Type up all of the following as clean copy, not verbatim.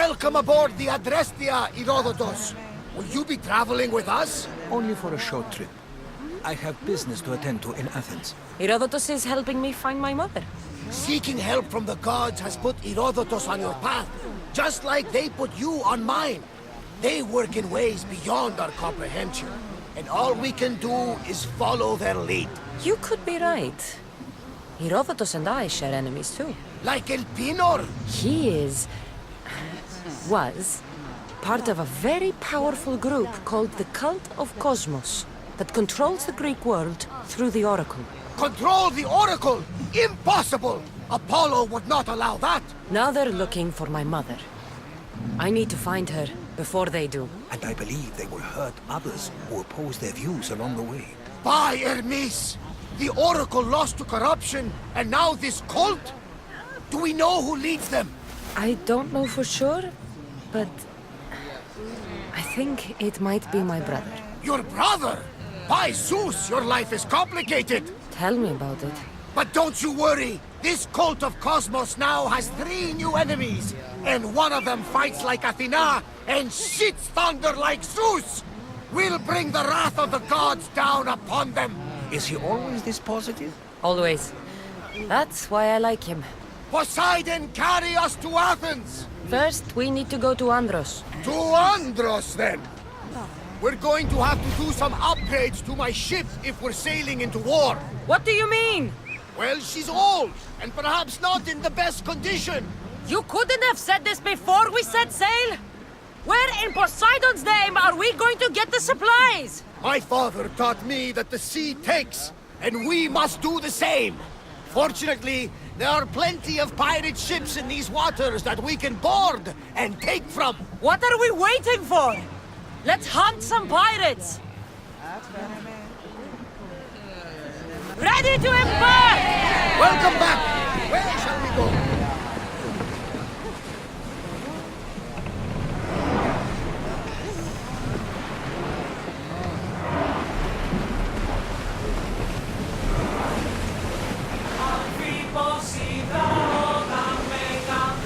Welcome aboard the Adrestia, Herodotus. Will you be traveling with us? Only for a short trip. I have business to attend to in Athens. Herodotus is helping me find my mother. Seeking help from the gods has put Herodotus on your path, just like they put you on mine. They work in ways beyond our comprehension, and all we can do is follow their lead. You could be right. Herodotus and I share enemies too. Like El Pinor. He was part of a very powerful group called the Cult of Cosmos that controls the Greek world through the Oracle. Control the Oracle? Impossible! Apollo would not allow that! Now they're looking for my mother. I need to find her before they do. And I believe they will hurt others who oppose their views along the way. By Hermes! The Oracle lost to corruption, and now this cult? Do we know who leads them? I don't know for sure, but I think it might be my brother. Your brother? By Zeus, your life is complicated! Tell me about it. But don't you worry! This cult of Cosmos now has 3 new enemies, and one of them fights like Athena and shits thunder like Zeus! We'll bring the wrath of the gods down upon them! Is he always this positive? Always. That's why I like him. Poseidon, carry us to Athens! First, we need to go to Andros. To Andros, then! We're going to have to do some upgrades to my ship if we're sailing into war. What do you mean? Well, she's old, and perhaps not in the best condition. You couldn't have said this before we set sail? Where in Poseidon's name are we going to get the supplies? My father taught me that the sea takes, and we must do the same. Fortunately, there are plenty of pirate ships in these waters that we can board and take from. What are we waiting for? Let's hunt some pirates! Ready to embark! Welcome back! Where shall we go?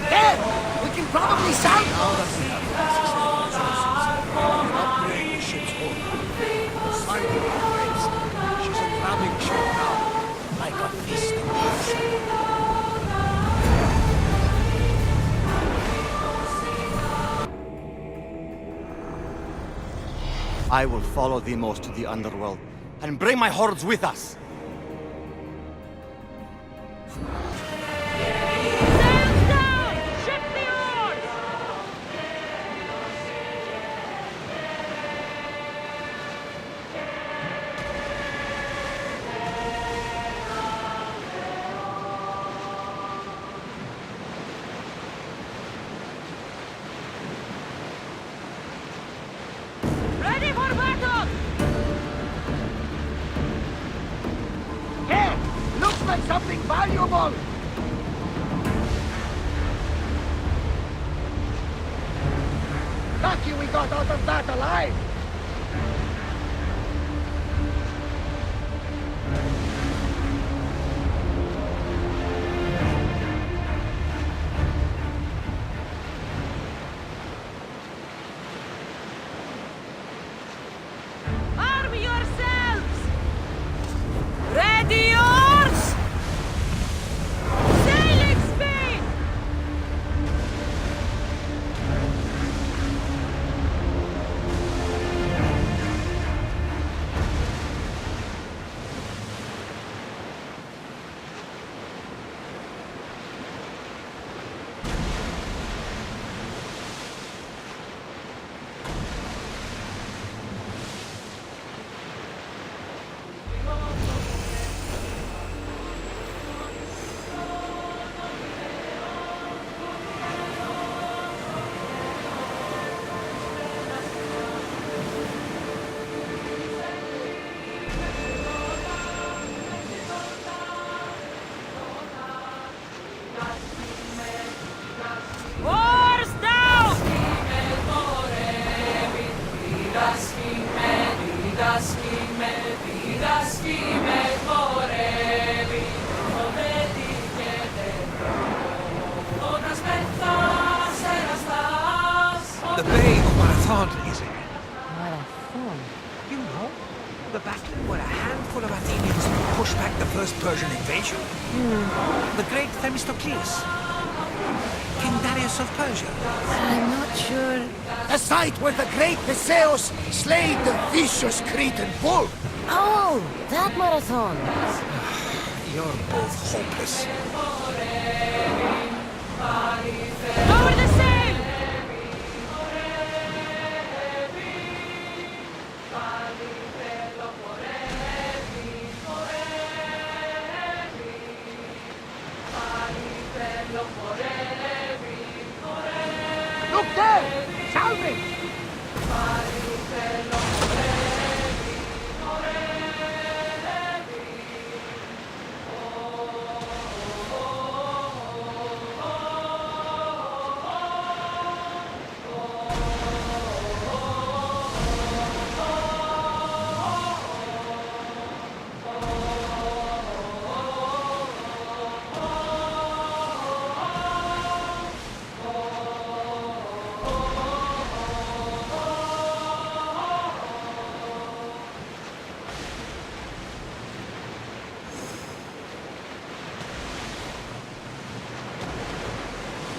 Hey! We can probably sound out of here. Upgrade the ship's hull. Poseidon upgrades. She's a crabbing ship now, like a feast of passion. I will follow Demos to the underworld, and bring my hordes with us. Sails down! Ship the oars! Ready for battle! Hey! Looks like something valuable! Lucky we got out of that alive! Arm yourselves! Ready yours! Sailing speed! Oars down! Non aspetta, se la sta marathon, is it? Marathon. You know, the battle where a handful of Athenians pushed back the first Persian invasion. The great Themistocles. King Darius of Persia. I'm not sure. The site where the great Theseus slayed the vicious Cretan bull. Oh, that marathon. You're both hopeless. Lower the sail! Look there! Salve!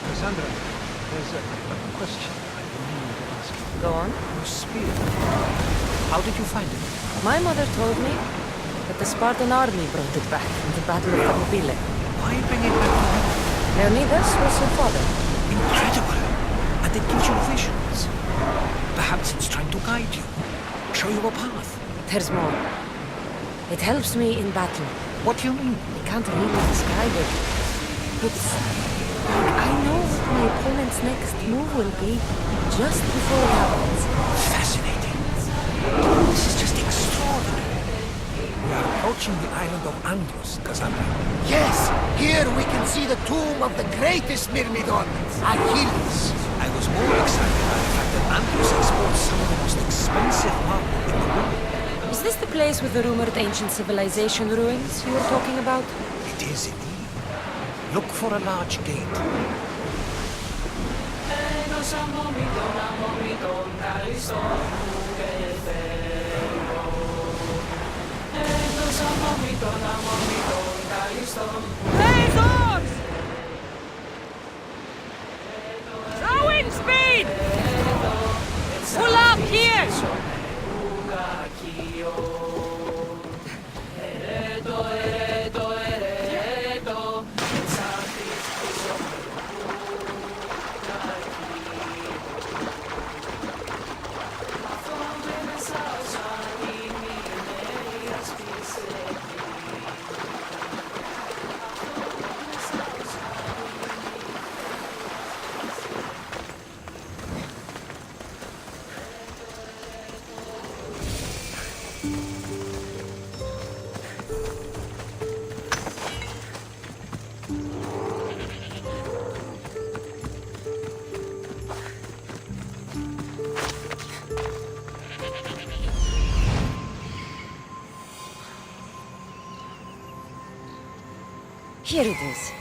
Cassandra, there's a question I've been meaning to ask you. Go on. Your spear. How did you find it? My mother told me that the Spartan army brought it back from the Battle of Thermopylae. Why bring it back to him? Leonidas was her father. Incredible! And it gives you visions. Perhaps it's trying to guide you, show you a path. There's more. It helps me in battle. What do you mean? I can't really describe it. It's like I know what my opponent's next move will be just before it happens. Fascinating. This is just extraordinary. We are approaching the island of Andros, Cassandra. Yes, here we can see the tomb of the greatest Myrmidon, Achilles. I was more excited by the fact that Andros exports some of the most expensive marble in the world. Is this the place with the rumored ancient civilization ruins you were talking about? It is indeed. Look for a large gate. Razors! Rowing speed! Pull up here! Here it is.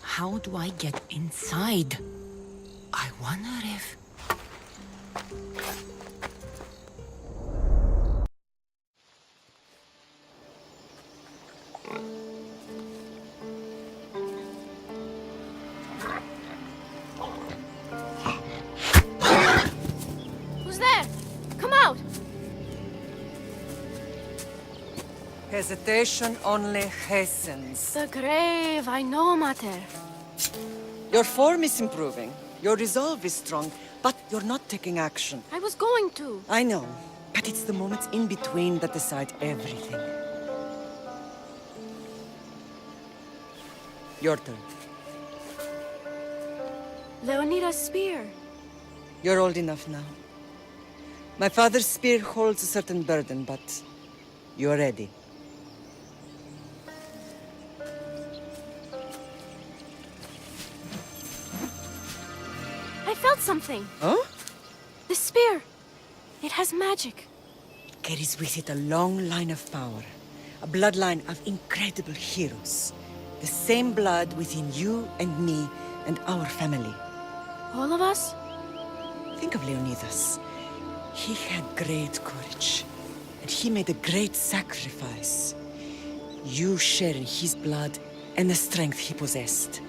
How do I get inside? I wonder if... Who's there? Come out! Hesitation only hastens. The grave, I know, Mater. Your form is improving. Your resolve is strong, but you're not taking action. I was going to. I know, but it's the moments in between that decide everything. Your turn. Leonidas' spear. You're old enough now. My father's spear holds a certain burden, but you're ready. I felt something. Huh? The spear. It has magic. It carries with it a long line of power. A bloodline of incredible heroes. The same blood within you and me and our family. All of us? Think of Leonidas. He had great courage. And he made a great sacrifice. You share in his blood and the strength he possessed.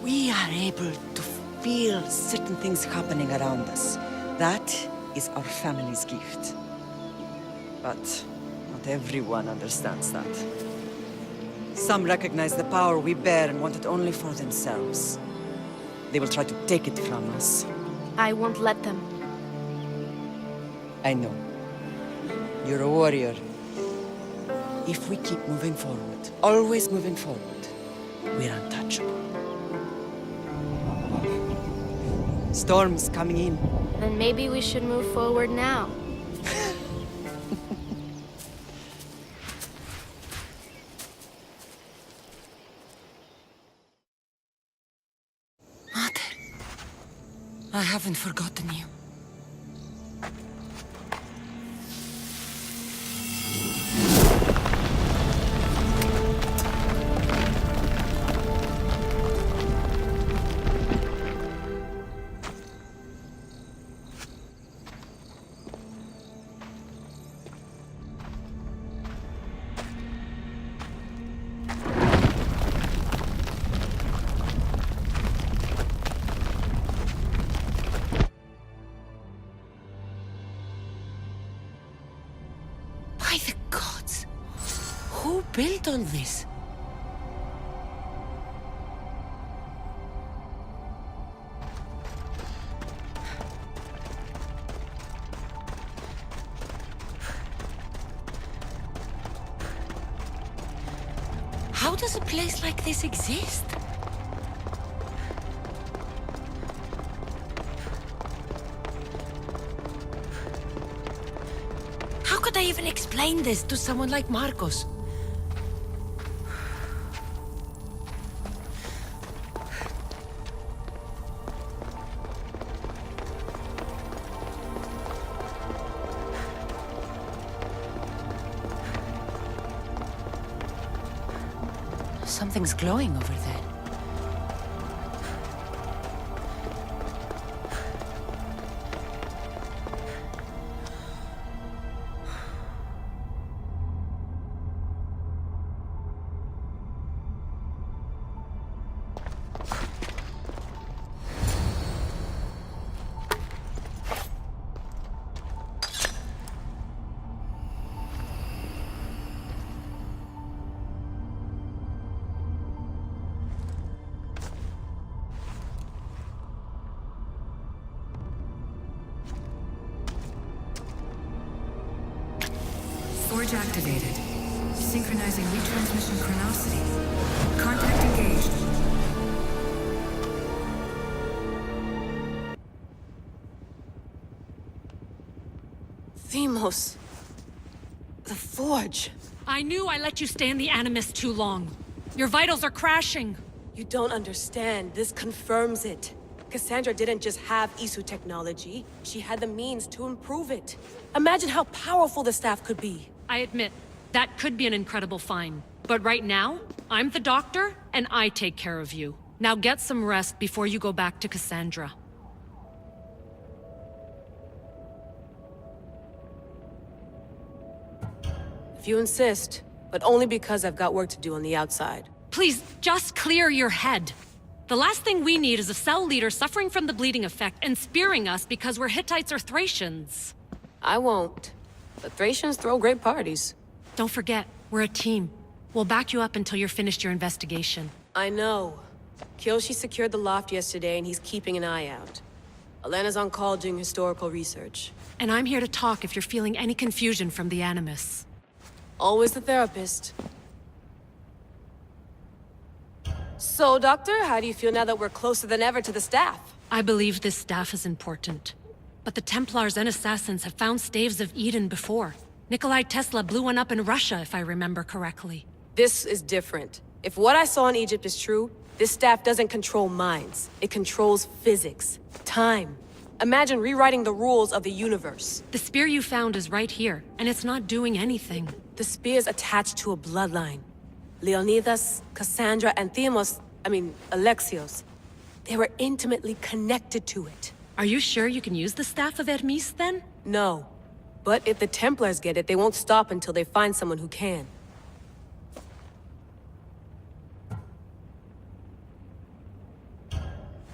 We are able to feel certain things happening around us. That is our family's gift. But not everyone understands that. Some recognize the power we bear and want it only for themselves. They will try to take it from us. I won't let them. I know. You're a warrior. If we keep moving forward, always moving forward, we're untouchable. Storm's coming in. Then maybe we should move forward now. Mother, I haven't forgotten you. By the gods! Who built all this? How does a place like this exist? How could I even explain this to someone like Marcos? Something's glowing over there. Forge activated. Synchronizing retransmission chronicity. Contact engaged. Themos. The Forge. I knew I let you stay in the Animus too long. Your vitals are crashing. You don't understand. This confirms it. Cassandra didn't just have Isu technology. She had the means to improve it. Imagine how powerful the staff could be. I admit, that could be an incredible find. But right now, I'm the doctor, and I take care of you. Now get some rest before you go back to Cassandra. If you insist, but only because I've got work to do on the outside. Please, just clear your head. The last thing we need is a cell leader suffering from the bleeding effect and spearing us because we're Hittites or Thracians. I won't. The Thracians throw great parties. Don't forget, we're a team. We'll back you up until you're finished your investigation. I know. Kyoshi secured the loft yesterday and he's keeping an eye out. Elena's on call doing historical research. And I'm here to talk if you're feeling any confusion from the Animus. Always the therapist. So, Doctor, how do you feel now that we're closer than ever to the staff? I believe this staff is important. But the Templars and Assassins have found staves of Eden before. Nikolai Tesla blew one up in Russia, if I remember correctly. This is different. If what I saw in Egypt is true, this staff doesn't control minds. It controls physics, time. Imagine rewriting the rules of the universe. The spear you found is right here, and it's not doing anything. The spear's attached to a bloodline. Leonidas, Cassandra, and Alexios. They were intimately connected to it. Are you sure you can use the Staff of Hermes, then? No. But if the Templars get it, they won't stop until they find someone who can.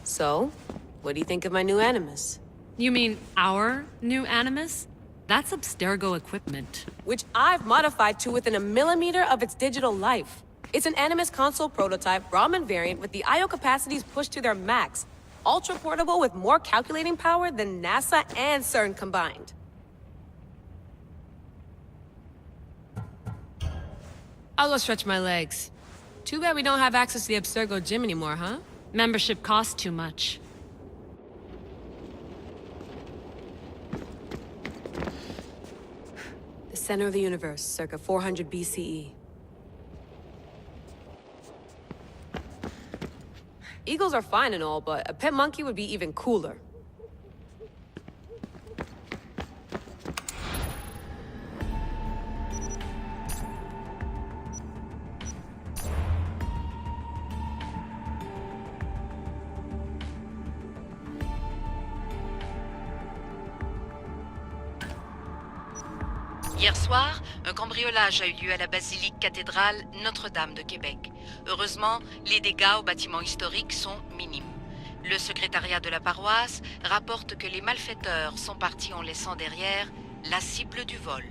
So, what do you think of my new Animus? You mean our new Animus? That's Abstergo equipment. Which I've modified to within a millimeter of its digital life. It's an Animus console prototype, Raman variant with the I/O capacities pushed to their max. Ultra-portable with more calculating power than NASA and CERN combined. I'll go stretch my legs. Too bad we don't have access to the Abstergo gym anymore, huh? Membership costs too much. The center of the universe, circa 400 BCE. Eagles are fine and all, but a pet monkey would be even cooler. Hier soir, un cambriolage a eu lieu à la basilique cathédrale Notre-Dame de Québec. Heureusement, les dégâts au bâtiment historique sont minimes. Le secrétariat de la paroisse rapporte que les malfaiteurs sont partis en laissant derrière la cible du vol.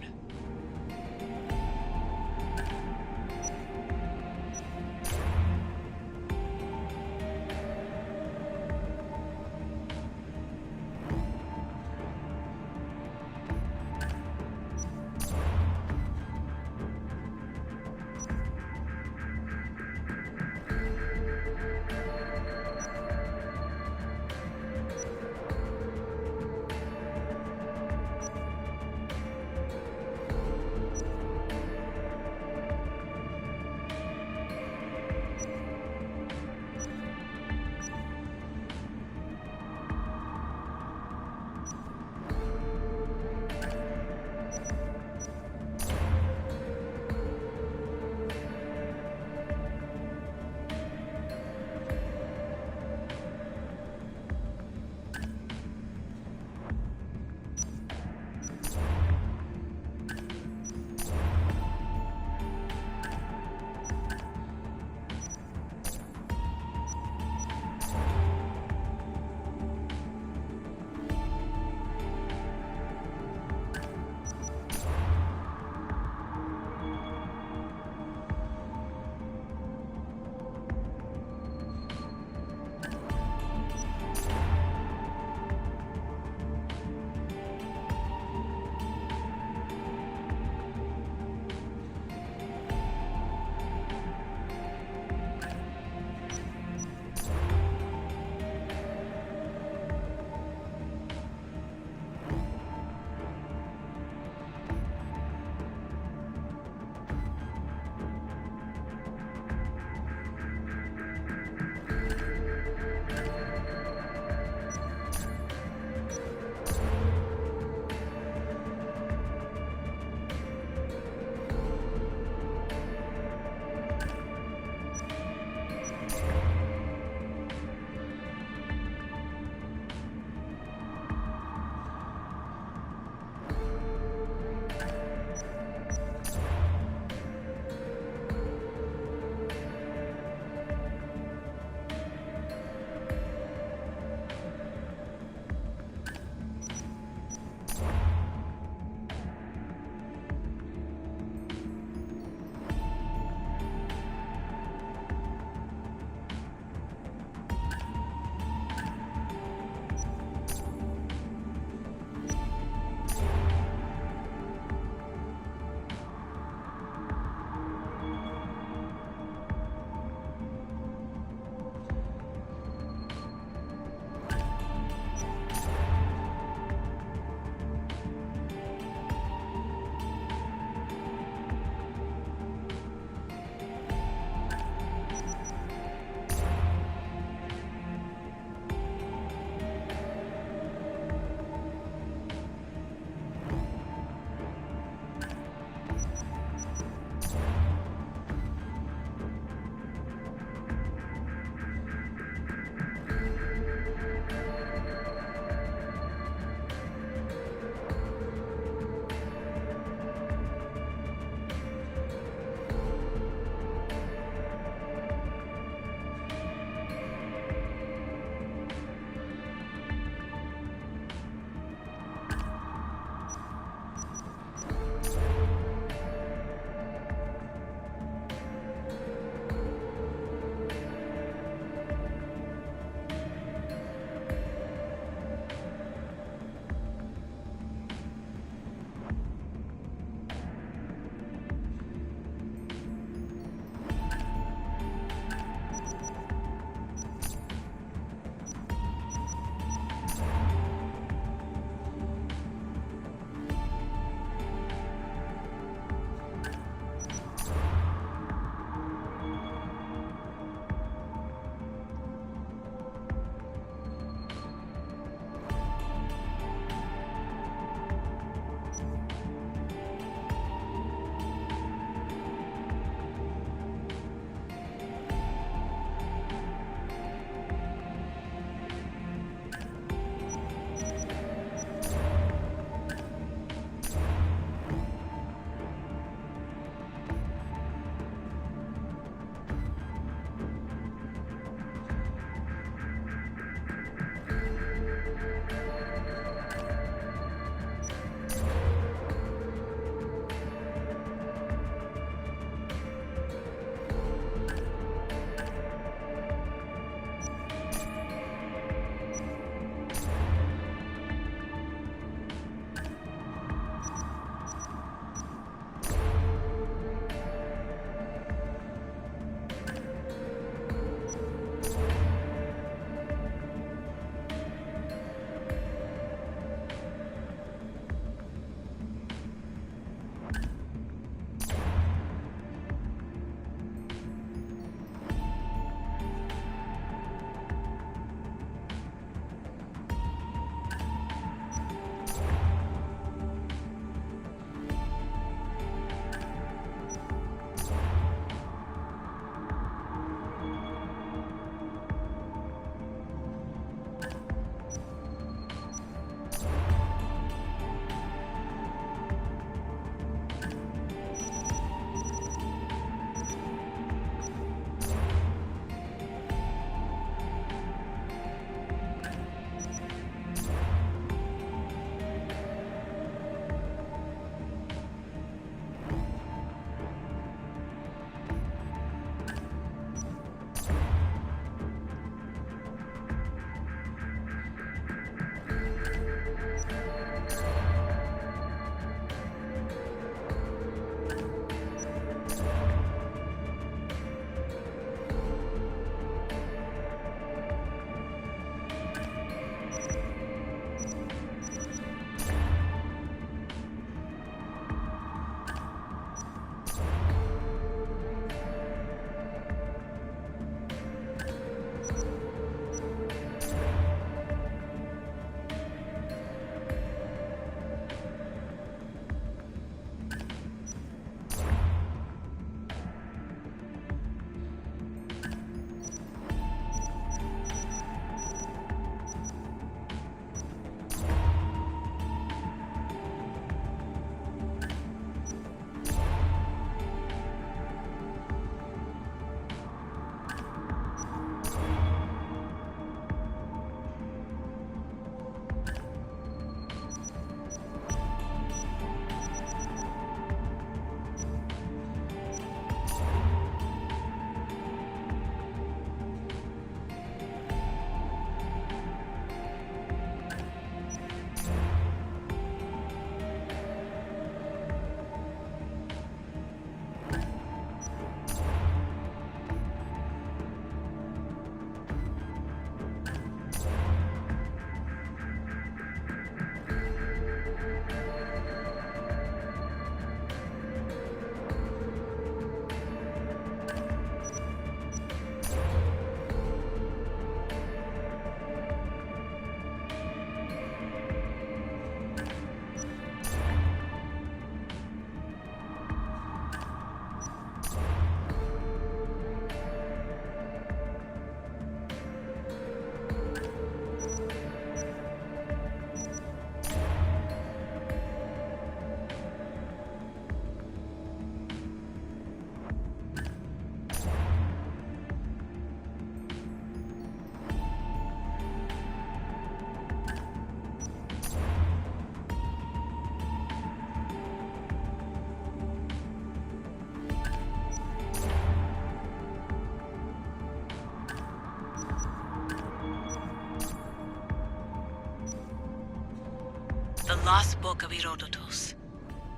lost book of Herodotus.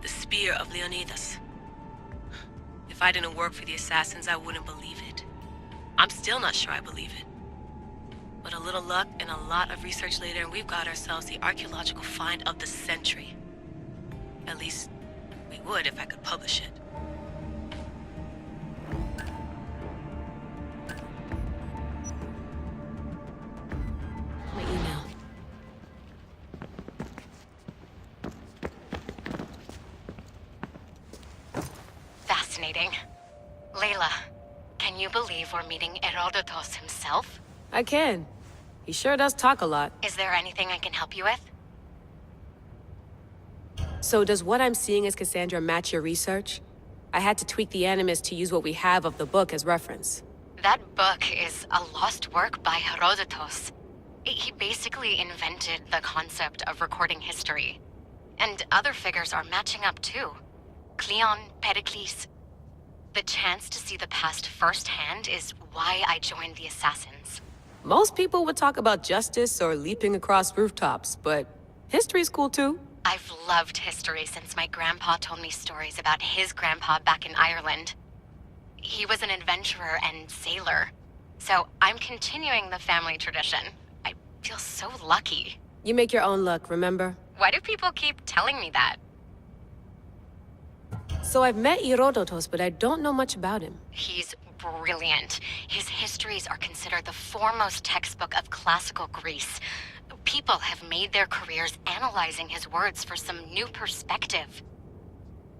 The spear of Leonidas. If I didn't work for the assassins, I wouldn't believe it. I'm still not sure I believe it. But a little luck and a lot of research later, and we've got ourselves the archaeological find of the century. At least, we would if I could publish it. My email. Fascinating. Layla, can you believe we're meeting Herodotus himself? I can. He sure does talk a lot. Is there anything I can help you with? So does what I'm seeing as Cassandra match your research? I had to tweak the animus to use what we have of the book as reference. That book is a lost work by Herodotus. He basically invented the concept of recording history. And other figures are matching up too. Cleon, Pericles. The chance to see the past firsthand is why I joined the Assassins. Most people would talk about justice or leaping across rooftops, but history's cool too. I've loved history since my grandpa told me stories about his grandpa back in Ireland. He was an adventurer and sailor, so I'm continuing the family tradition. I feel so lucky. You make your own luck, remember? Why do people keep telling me that? So I've met Herodotus, but I don't know much about him. He's brilliant. His histories are considered the foremost textbook of classical Greece. People have made their careers analyzing his words for some new perspective.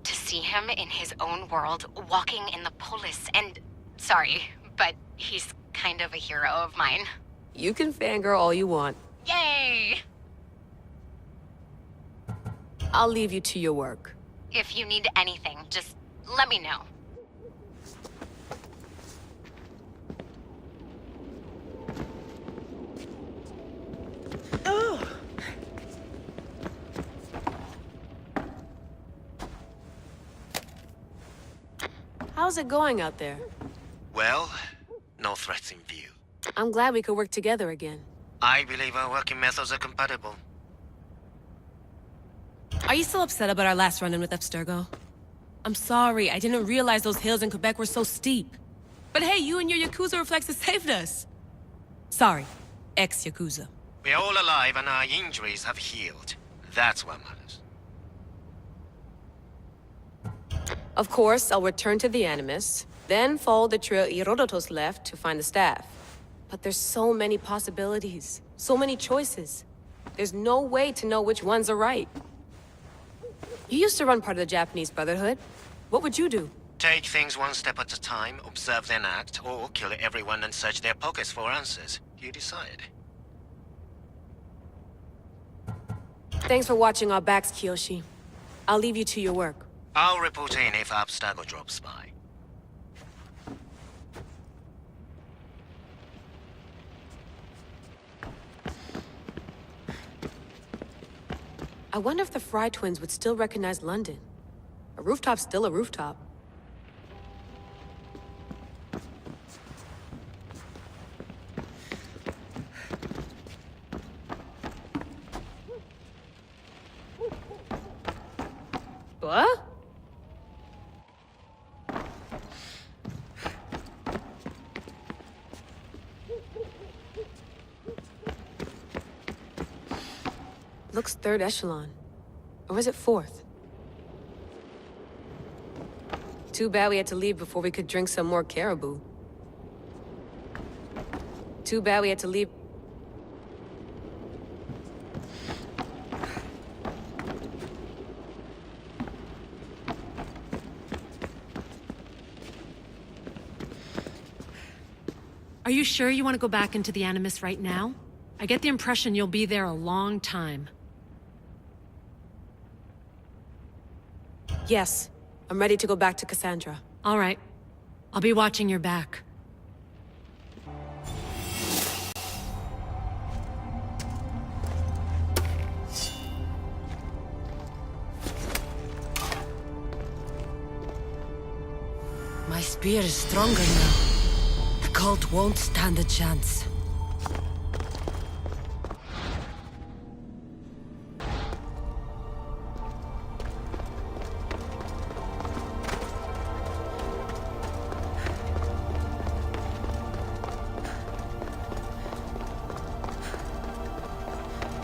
To see him in his own world, walking in the polis, and... Sorry, but he's kind of a hero of mine. You can fangirl all you want. Yay! I'll leave you to your work. If you need anything, just let me know. How's it going out there? Well, no threats in view. I'm glad we could work together again. I believe our working methods are compatible. Are you still upset about our last run-in with Abstergo? I'm sorry, I didn't realize those hills in Quebec were so steep. But hey, you and your Yakuza reflexes saved us. Sorry, ex-Yakuza. We're all alive and our injuries have healed. That's what matters. Of course, I'll return to the Animus, then follow the trail Herodotus left to find the staff. But there's so many possibilities, so many choices. There's no way to know which ones are right. You used to run part of the Japanese Brotherhood. What would you do? Take things one step at a time, observe then act, or kill everyone and search their pockets for answers. You decide. Thanks for watching our backs, Kiyoshi. I'll leave you to your work. I'll report in if Abstergo drops by. I wonder if the Fry twins would still recognize London. A rooftop's still a rooftop. What? Looks third echelon. Or is it fourth? Too bad we had to leave before we could drink some more caribou. Too bad we had to leave... Are you sure you want to go back into the Animus right now? I get the impression you'll be there a long time. Yes. I'm ready to go back to Cassandra. All right. I'll be watching your back. My spear is stronger now. The cult won't stand a chance.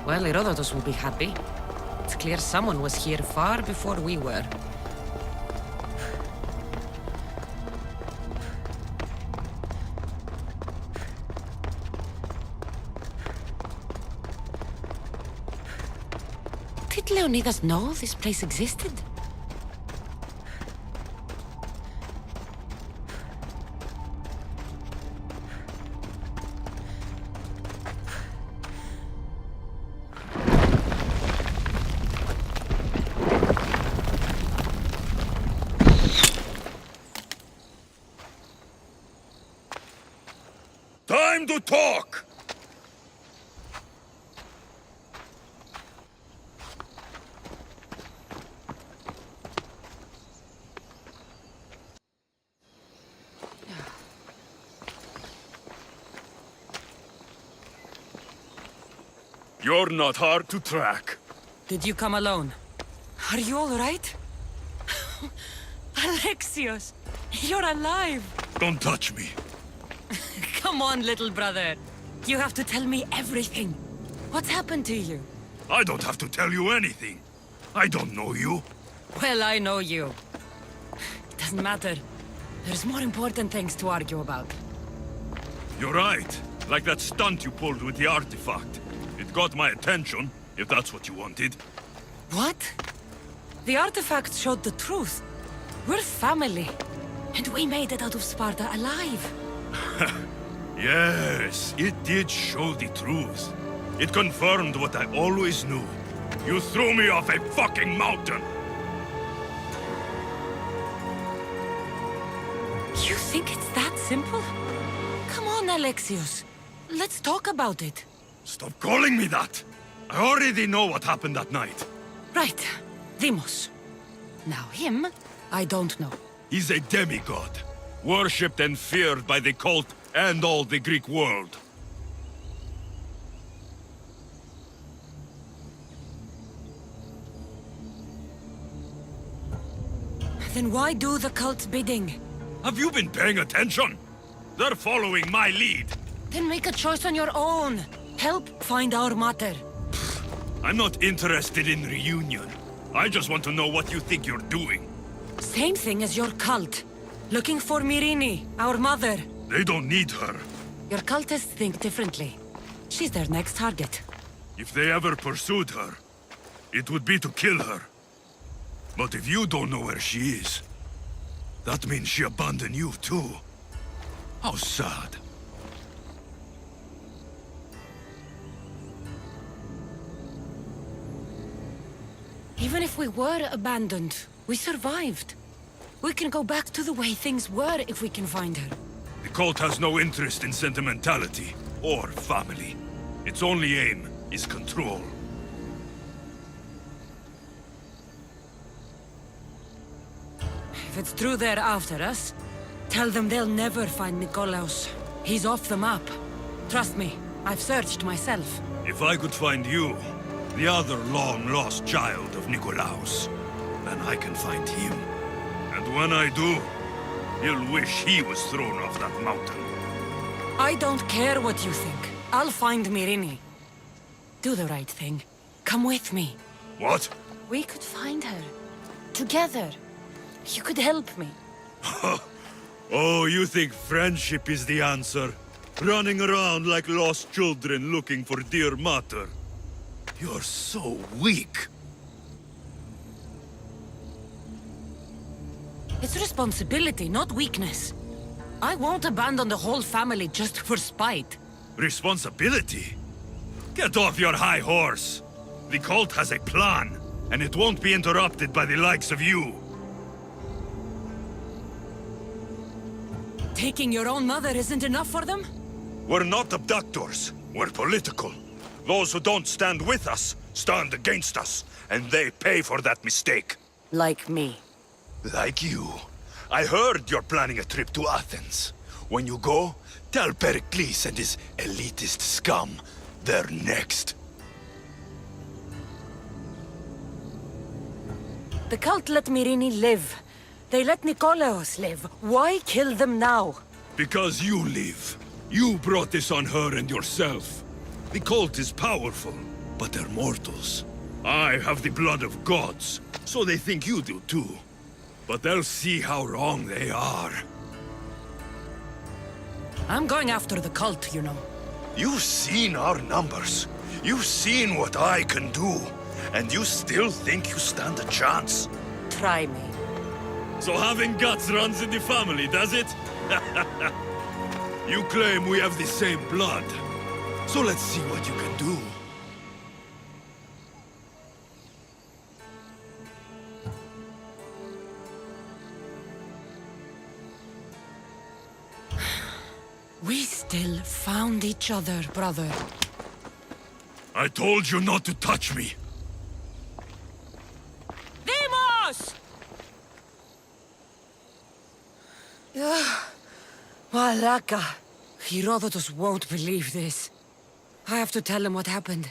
Well, Herodotus will be happy. It's clear someone was here far before we were. Did Leonidas know this place existed? Time to talk! You're not hard to track. Did you come alone? Are you all right? Alexios, you're alive! Don't touch me. Come on, little brother. You have to tell me everything. What's happened to you? I don't have to tell you anything. I don't know you. Well, I know you. It doesn't matter. There's more important things to argue about. You're right. Like that stunt you pulled with the artifact. It got my attention, if that's what you wanted. What? The artifact showed the truth. We're family. And we made it out of Sparta alive. Yes, it did show the truth. It confirmed what I always knew. You threw me off a fucking mountain! You think it's that simple? Come on, Alexios. Let's talk about it. Stop calling me that! I already know what happened that night. Right. Deimos. Now him, I don't know. He's a demigod. Worshipped and feared by the cult and all the Greek world. Then why do the cult's bidding? Have you been paying attention? They're following my lead. Then make a choice on your own. Help find our mater. I'm not interested in reunion. I just want to know what you think you're doing. Same thing as your cult. Looking for Myrine, our mother. They don't need her. Your cultists think differently. She's their next target. If they ever pursued her, it would be to kill her. But if you don't know where she is, that means she abandoned you too. How sad. Even if we were abandoned, we survived. We can go back to the way things were if we can find her. The cult has no interest in sentimentality or family. Its only aim is control. If it's true they're after us, tell them they'll never find Nikolaos. He's off the map. Trust me, I've searched myself. If I could find you, the other long-lost child of Nikolaos, then I can find him. And when I do, he'll wish he was thrown off that mountain. I don't care what you think. I'll find Myrine. Do the right thing. Come with me. What? We could find her. Together. You could help me. Oh, you think friendship is the answer? Running around like lost children looking for dear mater. You're so weak. It's responsibility, not weakness. I won't abandon the whole family just for spite. Responsibility? Get off your high horse. The cult has a plan, and it won't be interrupted by the likes of you. Taking your own mother isn't enough for them? We're not abductors. We're political. Those who don't stand with us, stand against us, and they pay for that mistake. Like me. Like you. I heard you're planning a trip to Athens. When you go, tell Pericles and his elitist scum they're next. The cult let Myrine live. They let Nikolaos live. Why kill them now? Because you live. You brought this on her and yourself. The cult is powerful, but they're mortals. I have the blood of gods, so they think you do too. But they'll see how wrong they are. I'm going after the cult, you know. You've seen our numbers. You've seen what I can do. And you still think you stand a chance? Try me. So having guts runs in the family, does it? You claim we have the same blood. So let's see what you can do. We still found each other, brother. I told you not to touch me. Demos! Malaka. Herodotus won't believe this. I have to tell him what happened.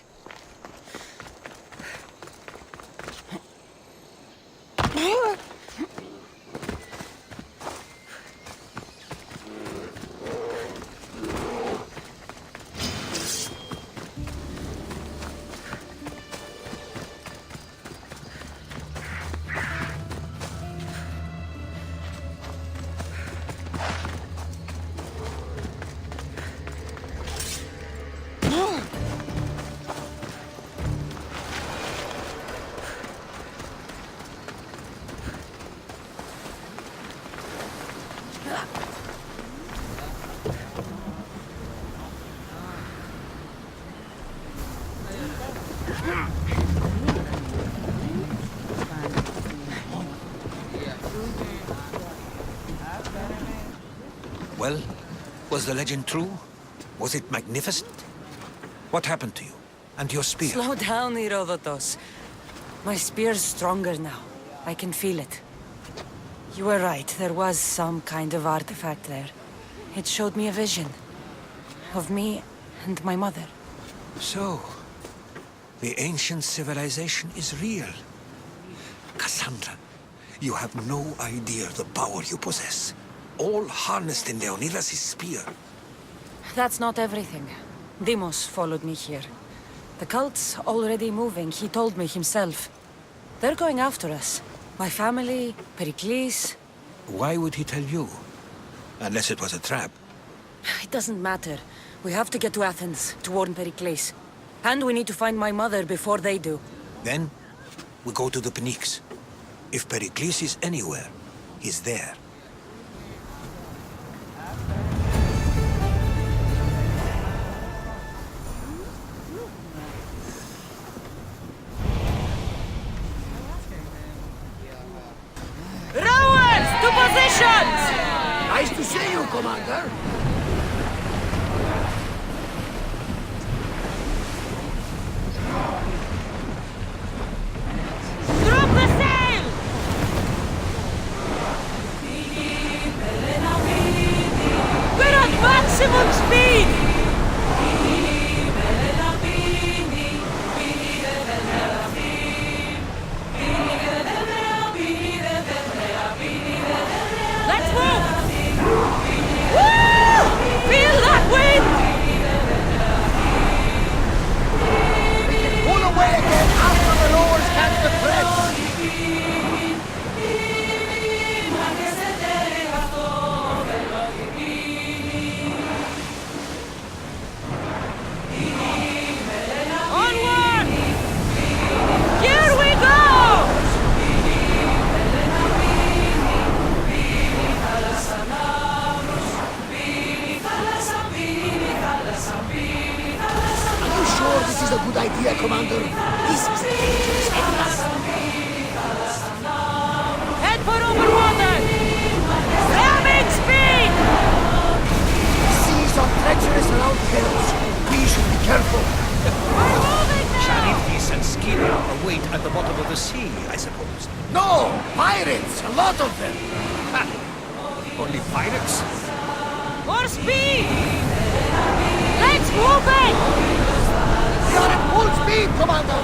Well, was the legend true? Was it magnificent? What happened to you? And your spear? Slow down, Herodotus. My spear's stronger now. I can feel it. You were right, there was some kind of artifact there. It showed me a vision. Of me and my mother. So, the ancient civilization is real. Cassandra, you have no idea the power you possess. All harnessed in Leonidas' spear. That's not everything. Demos followed me here. The cult's already moving, he told me himself. They're going after us. My family, Pericles. Why would he tell you? Unless it was a trap. It doesn't matter. We have to get to Athens, to warn Pericles. And we need to find my mother before they do. Then, we go to the Pnyx. If Pericles is anywhere, he's there. Rowers, to positions! Nice to see you, Commander. Drop the sail! We're at maximum speed! Let's move! Woo! Feel that wind! We can pull away again after the rowers catch the thread. Onward! Here we go! Are you sure this is a good idea, Commander? This is a dangerous area. Head for over water! Ramming speed! Seas are treacherous around hills. We should be careful. We're moving now! Charybdis and Scylla await at the bottom of the sea, I suppose. No! Pirates! A lot of them! Only pirates? More speed! Let's move it! We are at full speed, Commander!